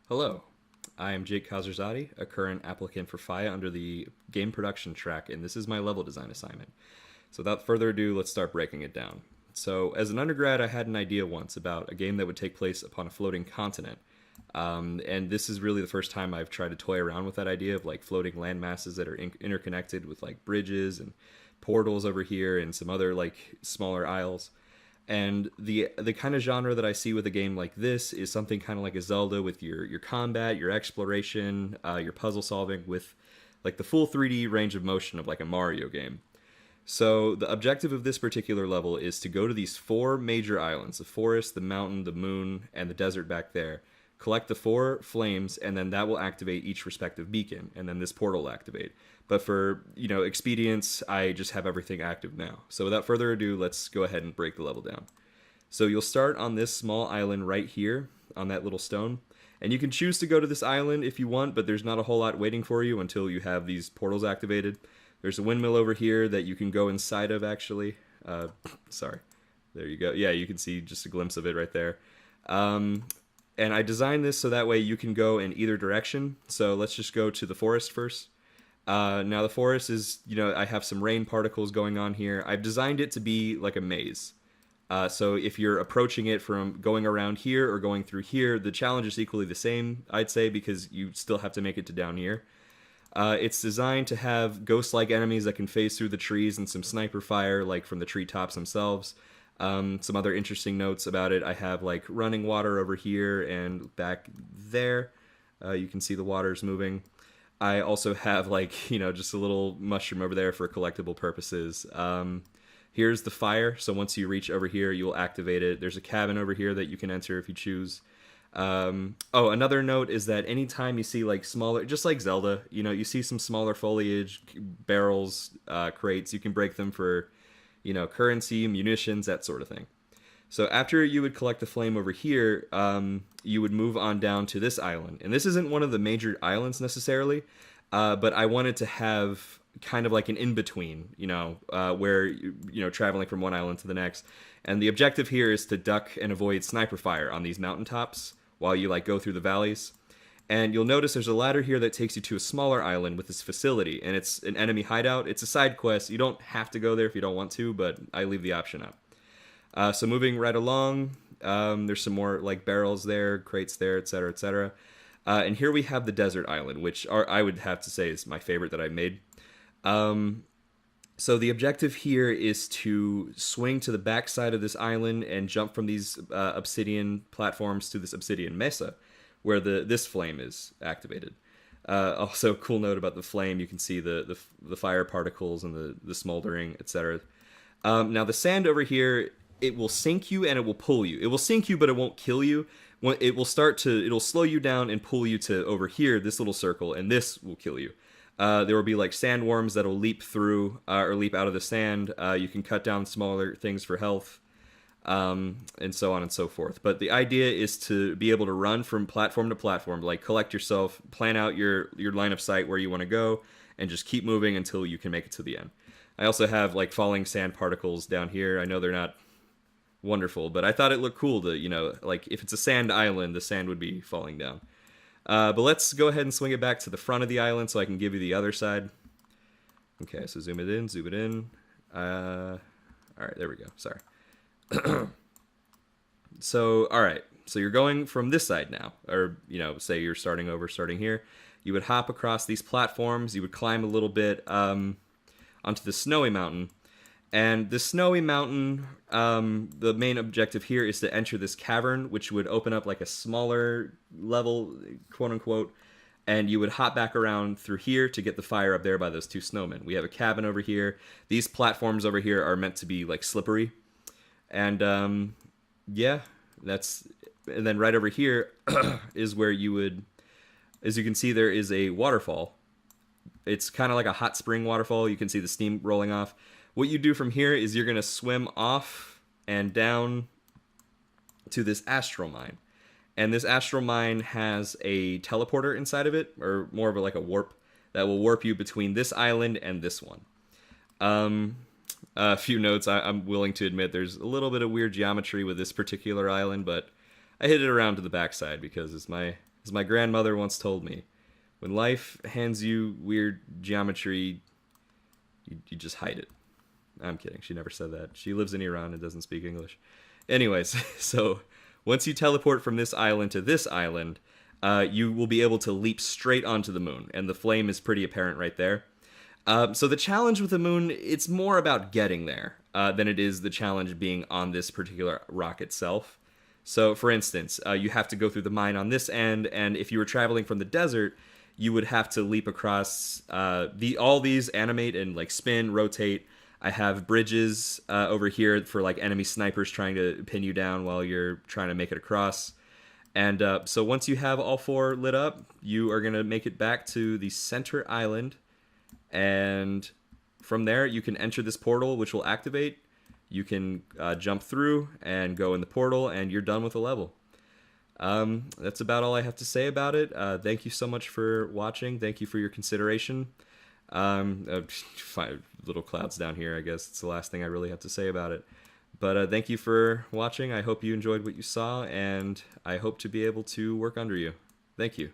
Hello, I am Jake Khosrowzadeh, a current applicant for FIEA under the game production track, and this is my level design assignment. So without further ado, let's start breaking it down. So as an undergrad, I had an idea once about a game that would take place upon a floating continent. And this is really the first time I've tried to toy around with that idea of like floating land masses that are interconnected with like bridges and portals over here and some other like smaller isles. And the kind of genre that I see with a game like this is something kind of like a Zelda with your combat, your exploration, your puzzle solving with like the full 3D range of motion of like a Mario game. So the objective of this particular level is to go to these four major islands: the forest, the mountain, the moon, and the desert back there. Collect the four flames, and then that will activate each respective beacon, and then this portal will activate. But for expedience, I just have everything active now. So without further ado, let's go ahead and break the level down. So you'll start on this small island right here on that little stone. And you can choose to go to this island if you want, but there's not a whole lot waiting for you until you have these portals activated. There's a windmill over here that you can go inside of, actually. Sorry. There you go. Yeah, you can see just a glimpse of it right there. And I designed this so that way you can go in either direction. So let's just go to the forest first. Now the forest is, I have some rain particles going on here. I've designed it to be like a maze. So if you're approaching it from going around here or going through here, the challenge is equally the same, I'd say, because you still have to make it to down here. It's designed to have ghost-like enemies that can phase through the trees and some sniper fire, like from the treetops themselves. Some other interesting notes about it: I have like running water over here and back there. You can see the water's moving. I also have like, just a little mushroom over there for collectible purposes. Here's the fire. So once you reach over here, you will activate it. There's a cabin over here that you can enter if you choose. Another note is that anytime you see like smaller, just like Zelda, you see some smaller foliage, barrels, crates, you can break them for, currency, munitions, that sort of thing. So after you would collect the flame over here, you would move on down to this island. And this isn't one of the major islands necessarily, but I wanted to have kind of like an in-between, where, traveling from one island to the next. And the objective here is to duck and avoid sniper fire on these mountaintops while you like go through the valleys. And you'll notice there's a ladder here that takes you to a smaller island with this facility, and it's an enemy hideout. It's a side quest. You don't have to go there if you don't want to, but I leave the option up. So moving right along, there's some more like barrels there, crates there, etc., etc. And here we have the desert island, which I would have to say is my favorite that I made. So the objective here is to swing to the backside of this island and jump from these obsidian platforms to this obsidian mesa, where this flame is activated. Also, cool note about the flame: you can see the fire particles and the smoldering, etc. Now the sand over here, it will sink you and it will pull you. It will sink you, but it won't kill you. It'll slow you down and pull you to over here, this little circle, and this will kill you. There will be like sandworms that'll leap through or leap out of the sand. You can cut down smaller things for health, and so on and so forth. But the idea is to be able to run from platform to platform, like collect yourself, plan out your line of sight where you want to go, and just keep moving until you can make it to the end. I also have like falling sand particles down here. I know they're not wonderful, but I thought it looked cool to, like if it's a sand island, the sand would be falling down. But let's go ahead and swing it back to the front of the island so I can give you the other side. Okay, so zoom it in, zoom it in. All right, there we go. Sorry. So, all right. So you're going from this side now, or, say you're starting here. You would hop across these platforms. You would climb a little bit onto the snowy mountain. And the snowy mountain, the main objective here is to enter this cavern, which would open up like a smaller level, quote unquote, and you would hop back around through here to get the fire up there by those two snowmen. We have a cabin over here. These platforms over here are meant to be like slippery. And and then right over here is where you would, as you can see, there is a waterfall. It's kind of like a hot spring waterfall. You can see the steam rolling off. What you do from here is you're going to swim off and down to this astral mine. And this astral mine has a teleporter inside of it, or more of like a warp, that will warp you between this island and this one. A few notes: I'm willing to admit there's a little bit of weird geometry with this particular island, but I hid it around to the backside because it's my As my grandmother once told me, when life hands you weird geometry, you just hide it. I'm kidding. She never said that. She lives in Iran and doesn't speak English. Anyways, so once you teleport from this island to this island, you will be able to leap straight onto the moon, and the flame is pretty apparent right there. So the challenge with the moon, it's more about getting there than it is the challenge being on this particular rock itself. So, for instance, you have to go through the mine on this end, and if you were traveling from the desert, you would have to leap across all these animate and like spin, rotate. I have bridges over here for like enemy snipers trying to pin you down while you're trying to make it across. And so once you have all four lit up, you are going to make it back to the center island. And from there, you can enter this portal, which will activate. You can jump through and go in the portal, and you're done with the level. That's about all I have to say about it. Thank you so much for watching. Thank you for your consideration. Little clouds down here, I guess it's the last thing I really have to say about it. But thank you for watching. I hope you enjoyed what you saw, and I hope to be able to work under you. Thank you.